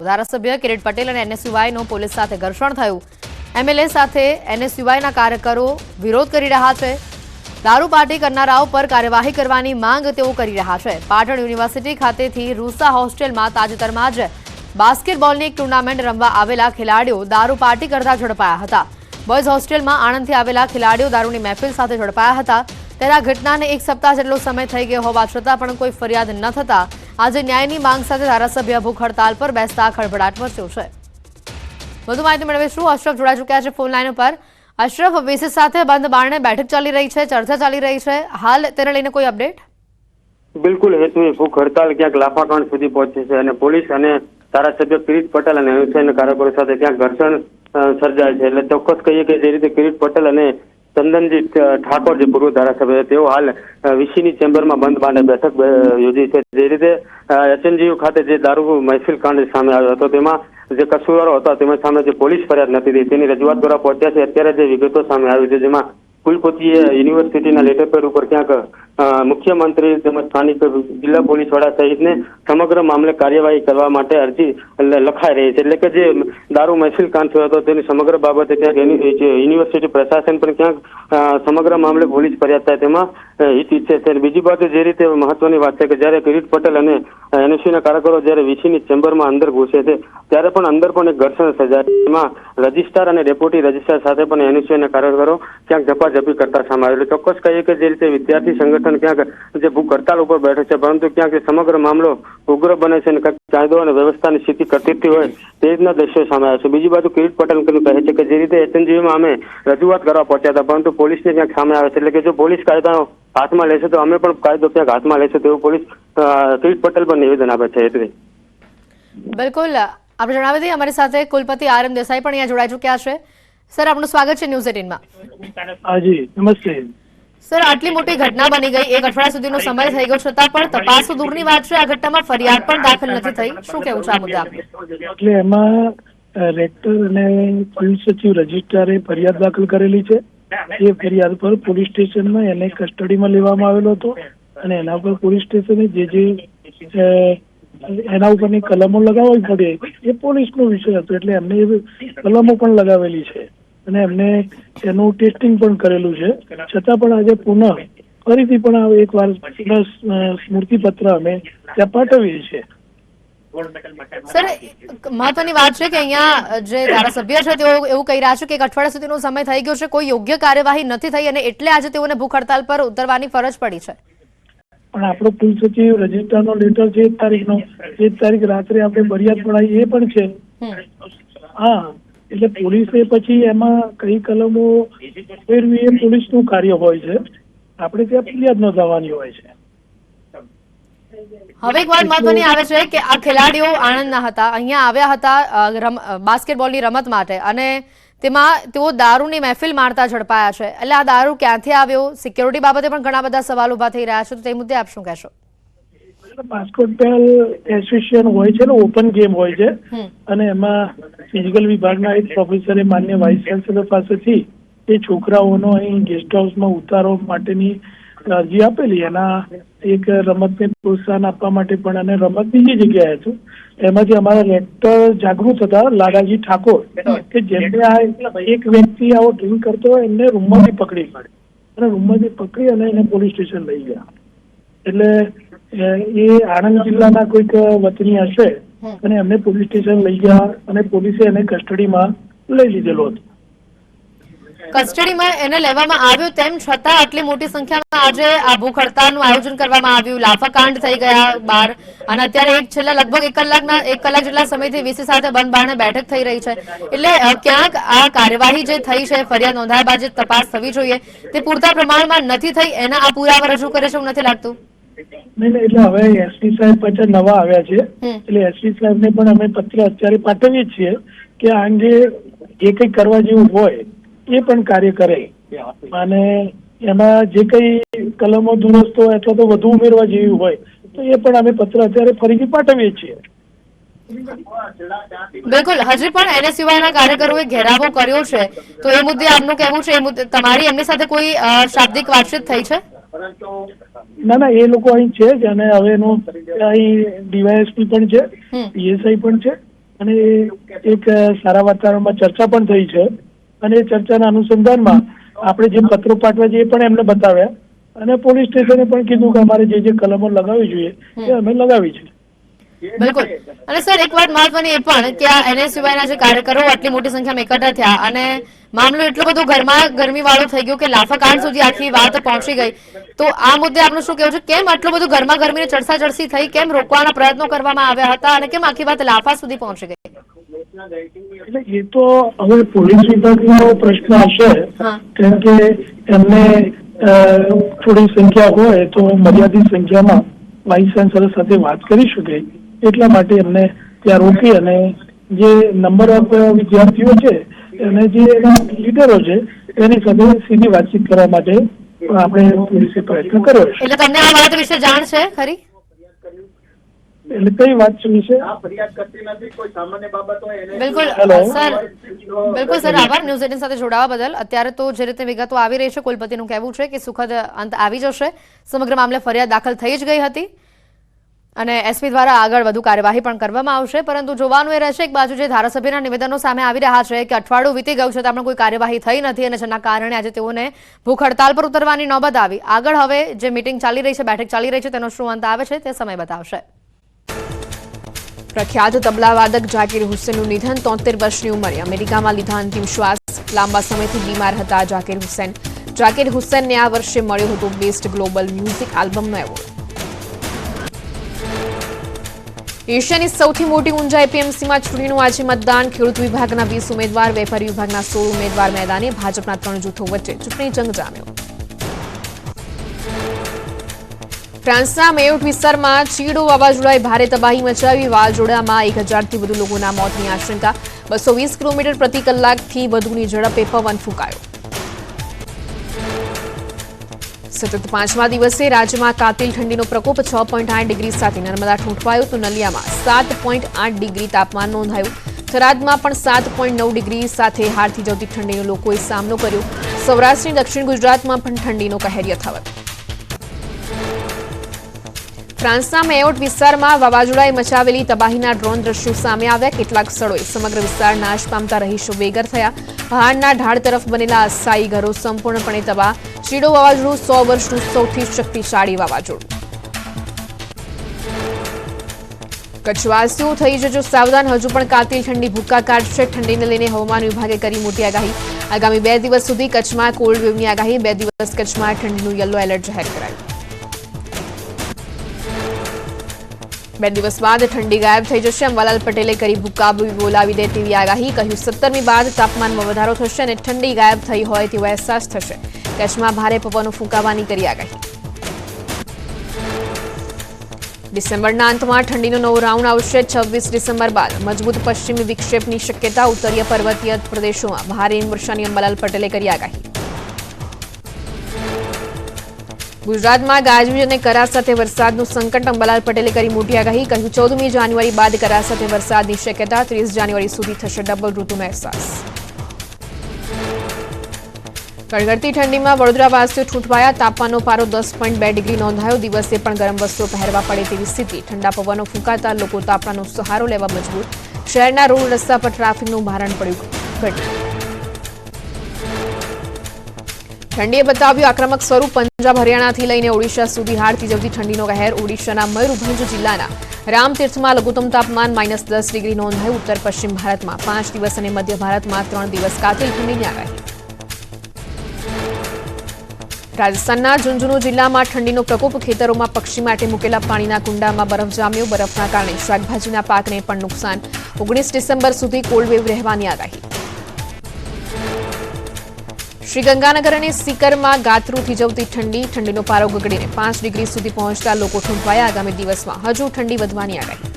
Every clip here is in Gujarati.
ધારાસભ્ય કિરીટ પટેલ અને એનએસયુઆઈનો પોલીસ સાથે ઘર્ષણ થયું। એમએલએ સાથે એનએસયુઆઈના કાર્યકરો વિરોધ કરી રહ્યા છે। દારૂ પાર્ટી કરનારાઓ પર કાર્યવાહી કરવાની માંગ તેઓ કરી રહ્યા છે। પાટણ યુનિવર્સિટી ખાતેથી રૂસા હોસ્ટેલમાં તાજેતરમાં જ બાસ્કેટબોલની એક ટુર્નામેન્ટ રમવા આવેલા ખેલાડીઓ દારૂ પાર્ટી કરતા ઝડપાયા હતા। બોયઝ હોસ્ટેલમાં આણંદથી આવેલા ખેલાડીઓ દારૂની મહેફિલ સાથે ઝડપાયા હતા। ત્યારે આ ઘટનાને એક સપ્તાહ જેટલો સમય થઈ ગયો હોવા છતાં પણ કોઈ ફરિયાદ ન થતા આજે ન્યાયની માંગ સાથે ધારાસભ્ય ભૂખ હડતાલ પર બેસતા ખળભળાટ મચ્યો છે। વધુ માહિતી મેળવીશું। અશરફ જોડાઈ ચૂક્યા છે ફોન લાઈન ઉપર। અશરફ, વીસી સાથે બંધ બારણે બેઠક ચાલી રહી છે, ચર્ચા ચાલી રહી છે, હાલ તેને લઈને કોઈ અપડેટ? બિલકુલ હેતુ ભૂખ હડતાલ ક્યાંક લાફાકાંડ સુધી પહોંચી છે અને પોલીસ અને ધારાસભ્ય કિરીટ પટેલ અને એનએસયુઆઈના કાર્યકરો સાથે ક્યાંક ઘર્ષણ સર્જાય છે। એટલે ચોક્કસ કહીએ કે જે રીતે કિરીટ પટેલ અને ચંદનજી ઠાકોર જે પૂર્વ ધારાસભ્ય તેઓ હાલ વીસીની ચેમ્બરમાં બંધ બારણે બેઠક યોજી છે। જે રીતે એચએનજીયુ ખાતે જે દારૂ મહેફિલ કાંડ સામે આવ્યો હતો તેમાં જે કસૂરવારો હતા તેમની સામે જે પોલીસ ફરિયાદ નથી થઈ તેની રજૂઆત કરવા પહોંચ્યા છે। અત્યારે જે વિગતો સામે આવી છે જેમાં કુલપતિએ યુનિવર્સિટીના લેટરપેડ ઉપર ક્યાંક મુખ્યમંત્રી તેમજ સ્થાનિક જિલ્લા પોલીસ વડા સહિતને સમગ્ર મામલે કાર્યવાહી કરવા માટે અરજી લખાઈ રહી છે। એટલે કે જે દારૂ મહેફિલ કાંડ થયો હતો તેની સમગ્ર બાબતે ક્યાંક યુનિવર્સિટી પ્રશાસન પણ ક્યાંક સમગ્ર મામલે પોલીસ ફરિયાદ થાય તેમાં હિત ઈચ્છે છે। બીજી બાજુ જે રીતે મહત્વની વાત છે કે જ્યારે કિરીટ પટેલ અને એનએસયુના કાર્યકરો જ્યારે વીસીની ચેમ્બરમાં અંદર ઘૂસે છે ત્યારે પણ અંદર પણ એક ઘર્ષણ સર્જાય। એમાં રજિસ્ટ્રાર અને ડેપ્યુટી રજિસ્ટ્રાર સાથે પણ એનએસયુના કાર્યકરો ક્યાંક ઝપાઝપી કરતા સામે આવ્યું। એટલે ચોક્કસ કહીએ કે જે રીતે વિદ્યાર્થી સંગઠન ક્યાંક જે ભૂખ હડતાલ ઉપર બેઠે છે પરંતુ ક્યાંક સમગ્ર મામલો ઉગ્ર બને છે અને કાયદો અને વ્યવસ્થાની સ્થિતિ કથિરતી હોય તે રીતના દ્રશ્યો સામે આવ્યા છે। બીજી બાજુ કિરીટ પટેલ કહે છે કે જે રીતે એચએનજીયુમાં અમે રજૂઆત કરવા પહોંચ્યા હતા પરંતુ પોલીસને ક્યાંક સામે આવે છે। એટલે કે જો પોલીસ કાયદાનો હાથમાં લેશે તો અમે પણ કાયદો ક્યાંક હાથમાં લેશે તેવું પોલીસ કિરીટ પટેલ પર નિવેદન આપે છે। બિલકુલ, આપણે જણાવી દઈએ અમારી સાથે કુલપતિ આરએમ દેસાઈ પણ અહીંયા જોડાઈ ચૂક્યા છે। સર, આપનું સ્વાગત છે ન્યૂઝ 18માં। હાજી, નમસ્તે સર, આટલી મોટી ઘટના બની ગઈ, એક અઠવાડિયા સુધીનો સમય થઈ ગયો છતાં પણ તપાસ તો દૂરની વાત છે, આ ઘટનામાં ફરિયાદ પણ દાખલ નથી થઈ, શું કહેવું છે આ મુદ્દે આપનું? એટલે એમાં રેક્ટર અને પોલીસ સચિવ રજિસ્ટ્રારે ફરિયાદ દાખલ કરેલી છે। એ ફરિયાદ પર પોલીસ સ્ટેશનમાં એને કસ્ટડીમાં લેવામાં આવેલો હતો અને એના પર પોલીસ સ્ટેશને જે એના ઉપરની કલમો લગાવવી પડે એ પોલીસનો વિષય હતો। એટલે એમને એ કલમો પણ લગાવેલી છે અને એમને એનું ટેસ્ટિંગ પણ કરેલું છે। છતાં પણ આજે પુનઃ ફરીથી પણ એક વાર સ્મૃતિપત્ર અમે ત્યાં પાઠવીએ છીએ। સર, મહત્વની વાત છે કે અહીંયા જે ધારાસભ્ય છે તેઓ એવું કહી રહ્યા છે કે એક અઠવાડિયા સુધીનો સમય થઈ ગયો છે, કોઈ યોગ્ય કાર્યવાહી નથી થઈ અને એટલે આજે તેઓને ભૂખ હડતાલ પર ઉતરવાની ફરજ પડી છે। પણ આપણો કુલસચિવ રજિસ્ટ્રારનો લેટર છે 1 તારીખનો, 1 તારીખ રાત્રે આપણે ફરિયાદ પડાવી એ પણ છે। હા, એટલે પોલીસે પછી એમાં કઈ કલમો ફેરવી એ પોલીસનું કાર્ય હોય છે, આપણે ત્યાં ફરિયાદ નોંધાવવાની હોય છે। હવે એક વાત મહત્વની આવે છે કે આ ખેલાડીઓ આણંદના હતા, અહીંયા આવ્યા હતા બાસ્કેટબોલની રમત માટે અને તેમાં તેઓ દારૂની મહેફિલ મારતા ઝડપાયા છે। એટલે આ દારૂ ક્યાંથી આવ્યો, સિક્યોરિટી બાબતે પણ ઘણા બધા સવાલ ઉભા થઈ રહ્યા છે, તો તે મુદ્દે આપ શું કહેશો? બાસ્કેટબોલ એસોસિએશન હોય છે ને, ઓપન ગેમ હોય છે અને એમાં ફિઝિકલ વિભાગના એક પ્રોફેસરે માન્ય વાઇસ ચાન્સેલર પાસેથી એ છોકરાઓનો અહીં ગેસ્ટ હાઉસમાં ઉતારો માટેની અરજી આપેલી। એના એક રમતને પ્રોત્સાહન આપવા માટે પણ અને રમત બીજી જગ્યાએ હતું। એમાંથી અમારા રેક્ટર જાગૃત હતા લાલાજી ઠાકોર કે જેમને આ એક વ્યક્તિ આવો ડ્રિંક કરતો હોય એમને રૂમમાંથી પકડી પાડી અને રૂમમાંથી પકડી અને એને પોલીસ સ્ટેશન લઈ ગયા। એટલે એ આણંદ જિલ્લાના કોઈક વતની હશે અને એમને પોલીસ સ્ટેશન લઈ ગયા અને પોલીસે એને કસ્ટડીમાં લઈ લીધેલો હતો। કસ્ટડીમાં એને લેવામાં આવ્યો તેમ છતાં આટલી મોટી સંખ્યામાં આજે આ ભૂખ હડતાલનું આયોજન કરવામાં આવ્યું, લાફાકાંડ થઈ ગયા બહાર અને અત્યારે છેલ્લા લગભગ 1 કલાક જેટલા સમયથી વીસી સાથે બંધ બારણે બેઠક થઈ રહી છે। એટલે ક્યાંક આ કાર્યવાહી જે થઈ છે, ફરિયાદ નોંધાયા બાદ જે તપાસ થવી જોઈએ તે પૂરતા પ્રમાણમાં નથી થઈ, એના આ પુરાવા રજૂ કરે છે એવું નથી લાગતું? નહીં, એટલે હવે એસપી સાહેબ પાછા નવા આવ્યા છે એટલે એસપી સાહેબને પણ અમે પત્ર અત્યારે પાઠવીએ છીએ કે આ અંગે જે કંઈ કરવા જેવું હોય એ પણ કાર્ય કરે અને એમાં જે કઈ કલમો દુરસ્ત હોય અથવા તો વધુ ઉમેરવા જેવી હોય તો એ પણ અમે પત્ર અત્યારે ફરીથી પાઠવીએ છીએ। બિલકુલ, હજી પણ એનએસયુઆઈના કાર્યકરોએ ઘેરાવો કર્યો છે, તો એ મુદ્દે આપનું કહેવું છે, એ મુદ્દે તમારી એમની સાથે કોઈ શાબ્દિક વાતચીત થઈ છે? ના, એ લોકો અહીં છે જ અને હવે એનું અહીં ડીવાયએસપી પણ છે, પીએસઆઈ પણ છે અને એક સારા વાતાવરણમાં ચર્ચા પણ થઈ છે અને એ ચર્ચાના અનુસંધાનમાં આપણે જે પત્રો પાઠવ્યા છે એ પણ એમને બતાવ્યા અને પોલીસ સ્ટેશને પણ કીધું કે અમારે જે કલમો લગાવવી જોઈએ એ અમે લગાવી છે. બિલકુલ. અને સર એક વાત મહત્વની એ પણ કે આ NSUIના જે કાર્યકરો આટલી મોટી સંખ્યામાં એકઠા થયા અને મામલો એટલો બધો ગરમી વાળો થઈ ગયો કે લાફાકાંડ સુધી આખી વાત પહોંચી ગઈ. તો આ મુદ્દે આપનું શું કહેવું છે? કેમ આટલું બધું ગરમાગરમીને ચર્ચાચર્ચી થઈ? કેમ રોકવાના પ્રયત્નો કરવામાં આવ્યા હતા અને કેમ આખી વાત લાફા સુધી પહોંચી ગઈ? એટલે એ તો હવે પોલીસ વિભાગનો પ્રશ્ન હશે, કારણ કે એમને થોડી સંખ્યા હોય તો મર્યાદિત સંખ્યામાં વાઇસ ચાન્સલર સાથે વાત કરી શકે એટલા માટે એમને ત્યાં રોકી અને જે નંબર ઓફ વિદ્યાર્થીઓ છે અને જે લીડરો છે એની સાથે સીધી વાતચીત કરવા માટે આપણે પોલીસે પ્રયત્ન કર્યો છે. એટલે તમને આ વાત વિશે જાણ છે ખરી? એટલે કઈ વાત વિશે? બિલકુલ સર, આભાર ન્યૂઝ 18 સાથે જોડાવા બદલ. અત્યારે તો જે રીતે વિગતો આવી રહી છે, કુલપતિનું કહેવું છે કે સુખદ અંત આવી જશે. સમગ્ર મામલે ફરિયાદ દાખલ થઈ જ ગઈ હતી અને એસપી દ્વારા આગળ વધુ કાર્યવાહી પણ કરવામાં આવશે. પરંતુ જોવાનું એ રહેશે એક બાજુ જે ધારાસભ્યના નિવેદનો સામે આવી રહ્યા છે કે અઠવાડિયું વીતી ગયું છે પણ કોઈ કાર્યવાહી થઈ નથી અને જેના કારણે આજે તેઓને ભૂખ હડતાલ પર ઉતરવાની નોબત આવી. આગળ હવે જે મીટિંગ ચાલી રહી છે, બેઠક ચાલી રહી છે, તેનો શું અંત આવે છે તે સમય બતાવશે. પ્રખ્યાત તબલાવાદક જાકીર હુસેનનું નિધન, 73 વર્ષની ઉંમરે અમેરિકામાં લીધા અંતિમ શ્વાસ. લાંબા સમયથી બીમાર હતા જાકીર હુસેન. જાકીર હુસેનને આ વર્ષે મળ્યો હતો બેસ્ટ ગ્લોબલ મ્યુઝિક આલ્બમનો એવોર્ડ. એશિયાની સૌથી મોટી ઊંઝા એપીએમસીમાં ચૂંટણીનું આજે મતદાન. ખેડૂત વિભાગના 20 ઉમેદવાર, વેપારી વિભાગના 16 ઉમેદવાર મેદાને. ભાજપના 3 જૂથો વચ્ચે ચૂંટણી જંગ જામ્યો. ફ્રાન્સના મેયોટ વિસ્તારમાં ચીડો વાવાઝોડાએ ભારે તબાહી મચાવી. વાવાઝોડામાં 1000થી વધુ લોકોના મોતની આશંકા. 220 કિલોમીટર પ્રતિ કલાકથી વધુની ઝડપે પવન ફૂંકાયો. સતત 5મા દિવસે રાજ્યમાં કાતિલ ઠંડીનો પ્રકોપ. 6.8 ડિગ્રી સાથે નર્મદા ઠૂંઠવાયો તો નલિયામાં 7.8 ડિગ્રી તાપમાન નોંધાયું. થરાદમાં પણ 7.9 ડિગ્રી સાથે હારથી જતી ઠંડીનો લોકોએ સામનો કર્યો. સૌરાષ્ટ્રની દક્ષિણ ગુજરાતમાં પણ ઠંડીનો કહેર યથાવત. ફ્રાન્સના મેયોટ વિસ્તારમાં વાવાઝોડાએ મચાવેલી તબાહીના ડ્રોન દ્રશ્યો સામે આવ્યા. કેટલાક સ્થળોએ સમગ્ર વિસ્તાર નાશ પામતા રહીશો બેઘર થયા. પહાડના ઢાળ તરફ બનેલા અસ્થાયી ઘરો સંપૂર્ણપણે તબાહ. ચીડો વાવાઝોડું 100 વર્ષનું સૌથી શક્તિશાળી વાવાઝોડું. કચ્છવાસીઓ થઈ જજો સાવધાન, હજુ પણ કાતિલ ઠંડી ભૂક્કા કાઢશે. ઠંડીને લઈને હવામાન વિભાગે કરી મોટી આગાહી. આગામી 2 દિવસ સુધી કચ્છમાં કોલ્ડ વેવની આગાહી. 2 દિવસ કચ્છમાં ઠંડીનું યલો એલર્ટ જાહેર કરાયું. 2 દિવસ બાદ ઠંડી ગાયબ થઈ જશે. અંબાલાલ પટેલે કરી ભૂક્કા બોલાવી દે તેવી આગાહી. કહ્યું 17મી બાદ તાપમાનમાં વધારો થશે અને ઠંડી ગાયબ થઈ હોય તેવો અહેસાસ થશે. કચ્છમાં ભારે પવનો ફૂંકાવાની કરી આગાહી. ડિસેમ્બરના અંતમાં ઠંડીનો નવો રાઉન્ડ આવશે. 26 ડિસેમ્બર બાદ મજબૂત પશ્ચિમી વિક્ષેપની શક્યતા. ઉત્તરીય પર્વતીય પ્રદેશોમાં ભારે હિમવર્ષાની અંબાલાલ પટેલે કરી આગાહી. ગુજરાતમાં ગાજવીજ અને કરા સાથે વરસાદનું સંકટ. અંબાલાલ પટેલે કરી મોટી આગાહી. કહ્યું 14મી જાન્યુઆરી બાદ કરા સાથે વરસાદની શક્યતા. 30 જાન્યુઆરી સુધી થશે ડબલ ઋતુનો અહેસાસ. કડકડતી ઠંડીમાં વડોદરાવાસીઓ ઠૂંઠવાયા. તાપમાનનો પારો 10.2 ડિગ્રી નોંધાયો. દિવસે પણ ગરમ વસ્ત્રો પહેરવા પડે તેવી સ્થિતિ. ઠંડા પવનો ફૂંકાતા લોકો તાપમાનનો સહારો લેવા મજબૂર. શહેરના રોડ રસ્તા પર ટ્રાફિકનું ભારણ પડ્યું ઘટ્યું. ઠંડીએ બતાવ્યું આક્રમક સ્વરૂપ. પંજાબ હરિયાણાથી લઈને ઓડિશા સુધી હારથી જવતી ઠંડીનો કહેર. ઓડિશાના મયુરભંજ જિલ્લાના રામતીર્થમાં લઘુત્તમ તાપમાન -10 ડિગ્રી નોંધાયું. ઉત્તર પશ્ચિમ ભારતમાં 5 દિવસ અને મધ્ય ભારતમાં 3 દિવસ કાતિલ ઠંડીની આગાહી. રાજસ્થાનના ઝુંઝુનુ જિલ્લામાં ઠંડીનો પ્રકોપ. ખેતરોમાં પક્ષી માટે મૂકેલા પાણીના કુંડામાં બરફ જામ્યો. બરફના કારણે શાકભાજીના પાકને પણ નુકસાન. 19 ડિસેમ્બર સુધી કોલ્ડ વેવ રહેવાની આગાહી. શ્રીગંગાનગર અને સીકરમાં ગાત્રું થીજવતી ઠંડી. ઠંડીનો પારો ગગડીને 5 ડિગ્રી સુધી પહોંચતા લોકો ઠૂંઠવાયા. આગામી દિવસમાં હજુ ઠંડી વધવાની આગાહી.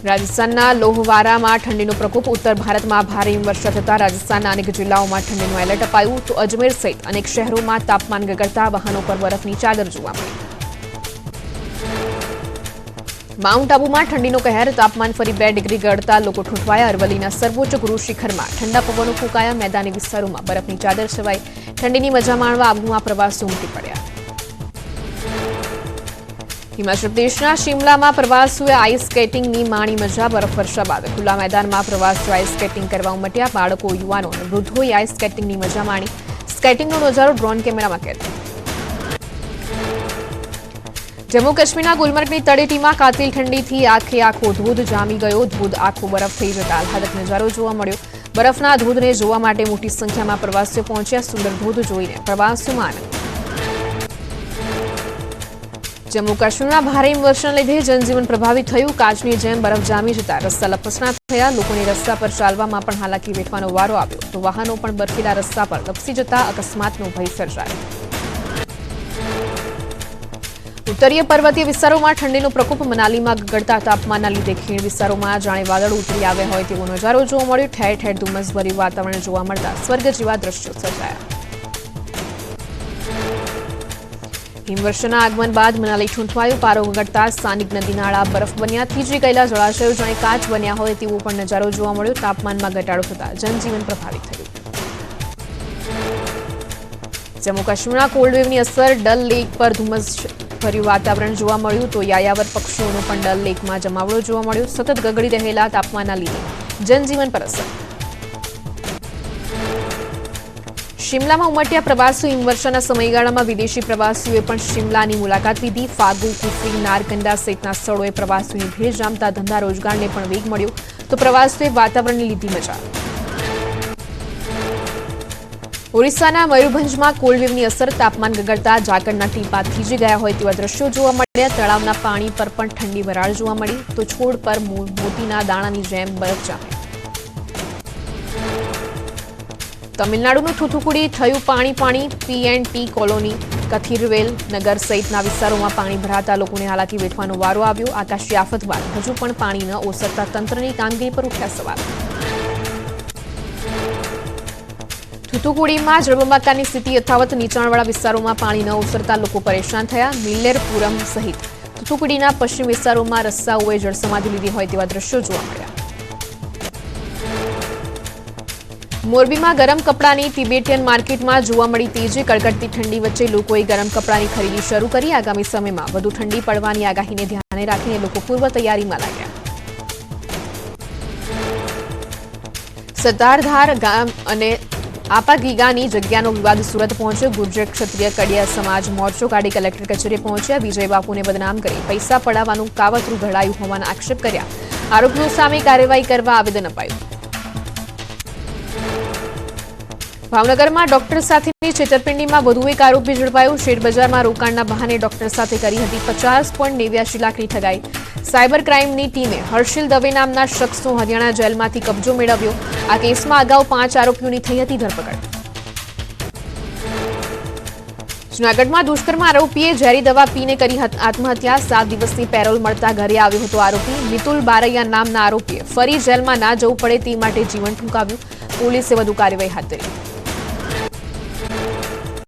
રાજસ્થાનના લોહવારામાં ઠંડીનો પ્રકોપ. ઉત્તર ભારતમાં ભારે હિમવર્ષા થતા રાજસ્થાનના અનેક જિલ્લાઓમાં ઠંડીનું એલર્ટ અપાયું. તો અજમેર સહિત અનેક શહેરોમાં તાપમાન ગગડતા વાહનો પર બરફની ચાદર જોવા મળી. માઉન્ટ આબુમાં ઠંડીનો કહેર. તાપમાન ફરી 2 ડિગ્રી ગગડતા લોકો ઠૂંઠવાયા. અરવલ્લીના સર્વોચ્ચ ગુરુ શિખરમાં ઠંડા પવનો ફૂંકાયા. મેદાની વિસ્તારોમાં બરફની ચાદર છવાઈ. ઠંડીની મજા માણવા આબુમાં પ્રવાસીઓ ઉમટી પડ્યા. હિમાચલ પ્રદેશના શિમલામાં પ્રવાસીઓએ આઈસ સ્કેટિંગની માણી મજા. બરફવર્ષા બાદ ખુલ્લા મેદાનમાં પ્રવાસીઓ આઈસ સ્કેટિંગ કરવા ઉમટ્યા. બાળકો, યુવાનો અને વૃદ્ધોએ આઈસ સ્કેટિંગની મજા માણી. સ્કેટિંગનો નજારો ડ્રોન કેમેરામાં કેદ. જમ્મુ કાશ્મીરના ગુલમર્ગની તળેટીમાં કાતિલ ઠંડીથી આખે આખો ધોધ જામી ગયો. ધોધ આખો બરફ થઈ જતા આહલાદક નજારો જોવા મળ્યો. બરફના ધોધને જોવા માટે મોટી સંખ્યામાં પ્રવાસીઓ પહોંચ્યા. સુંદર ધોધ જોઈને પ્રવાસીઓમાં આનંદ. જમ્મુ કાશ્મીરમાં ભારે હિમવર્ષાને લીધે જનજીવન પ્રભાવિત થયું. કાચની જેમ બરફ જામી જતા રસ્તા લપસણા થયા. લોકોને રસ્તા પર ચાલવામાં પણ હાલાકી વેઠવાનો વારો આવ્યો તો વાહનો પણ બર્ફીલા રસ્તા પર લપસી જતા અકસ્માતનો ભય સર્જાયો. ઉત્તરીય પર્વતીય વિસ્તારોમાં ઠંડીનો પ્રકોપ. મનાલીમાં ગગડતા તાપમાનના લીધે ખીણ વિસ્તારોમાં જાણે વાદળ ઉતરી આવ્યા હોય તેવો નજારો જોવા મળ્યો. ઠેર ઠેર ધુમ્મસભર્યું વાતાવરણ જોવા મળતા સ્વર્ગ જેવા દ્રશ્યો સર્જાયા. હિમવર્ષાના આગમન બાદ મનાલી ઠૂંઠવાયું. પારો ગગડતા સ્થાનિક નદી નાળા બરફ બન્યા. થીજી ગયેલા જળાશયો જાણે કાચ બન્યા હોય તેવો પણ નજારો જોવા મળ્યો. તાપમાનમાં ઘટાડો થતા જનજીવન પ્રભાવિત થયું. જમ્મુ કાશ્મીરના કોલ્ડવેવની અસર. ડલ લેક પર ધુમ્મસ ભર્યું વાતાવરણ જોવા મળ્યું તો યાયાવર પક્ષીઓનો પણ ડલ લેકમાં જમાવડો જોવા મળ્યો. સતત ગગડી રહેલા તાપમાનના લીધે જનજીવન પર અસર. શિમલામાં ઉમટ્યા પ્રવાસીઓ. હિમવર્ષાના સમયગાળામાં વિદેશી પ્રવાસીઓએ પણ શિમલાની મુલાકાત લીધી. ફાગુ, કુફરી, નારકંડા સહિતના સ્થળોએ પ્રવાસીઓની ભીડ જામતા ધંધા રોજગારને પણ વેગ મળ્યો તો પ્રવાસીઓએ વાતાવરણની લીધી મજા. ઓરિસ્સાના મયુરભંજમાં કોલ્ડવેવની અસર. તાપમાન ગગડતા ઝાકળના ટીપા થીજી ગયા હોય તેવા દ્રશ્યો જોવા મળ્યા. તળાવના પાણી પર પણ ઠંડી વરાળ જોવા મળી તો છોડ પર મોતીના દાણાની જેમ બરફ જામે. તમિલનાડુનું થૂથુકુડી થયું પાણી. P&T કોલોની, કથિરવેલ નગર સહિતના વિસ્તારોમાં પાણી ભરાતા લોકોને હાલાકી વેઠવાનો વારો આવ્યો. આકાશી આફત બાદ હજુ પણ પાણી ન ઓસરતા તંત્રની કામગીરી પર ઉઠ્યા સવાલ. થૂથુકુડીમાં જળબંબાકારની સ્થિતિ યથાવત. નીચાણવાળા વિસ્તારોમાં પાણી ન ઓસરતા લોકો પરેશાન થયા. મિલ્લેરપુરમ સહિત થૂથુકુડીના પશ્ચિમ વિસ્તારોમાં રસ્તાઓએ જળસમાધિ લીધી હોય તેવા દ્રશ્યો જોવા મળ્યા. મોરબીમાં ગરમ કપડાની તિબેટિયન માર્કેટમાં જોવા મળી તેજી. કડકડતી ઠંડી વચ્ચે લોકોએ ગરમ કપડાની ખરીદી શરૂ કરી. આગામી સમયમાં વધુ ઠંડી પડવાની આગાહીને ધ્યાને રાખીને લોકો પૂર્વ તૈયારીમાં લાગ્યા. સત્તારધાર ગામ અને આપાગીગાની જગ્યાનો વિવાદ સુરત પહોંચ્યો. ગુર્જર ક્ષત્રિય કડિયા સમાજ મોરચો કાઢી કલેક્ટર કચેરીએ પહોંચ્યા. વિજય બાપુને બદનામ કરી પૈસા પડાવવાનું કાવતરું ઘડાયું હોવાના આક્ષેપ કર્યા. આરોપીઓ સામે કાર્યવાહી કરવા આવેદન અપાયું. ભાવનગરમાં ડોક્ટર સાથેની છેતરપિંડીમાં વધુ એક આરોપી ઝડપાયો. શેરબજારમાં રોકાણના બહાને ડોક્ટર સાથે કરી હતી 50.89 લાખની ઠગાઈ. સાયબર ક્રાઇમની ટીમે હર્ષિલ દવે નામના શખ્સનો હરિયાણા જેલમાંથી કબજો મેળવ્યો. આ કેસમાં અગાઉ 5 આરોપીઓની થઈ હતી ધરપકડ. જૂનાગઢમાં દુષ્કર્મ આરોપીએ ઝેરી દવા પીને કરી આત્મહત્યા. 7 દિવસની પેરોલ મળતા ઘરે આવ્યો હતો આરોપી. મિતુલ બારૈયા નામના આરોપીએ ફરી જેલમાં ના જવું પડે તે માટે જીવન ટૂંકાવ્યું. પોલીસે વધુ કાર્યવાહી હાથ ધરી.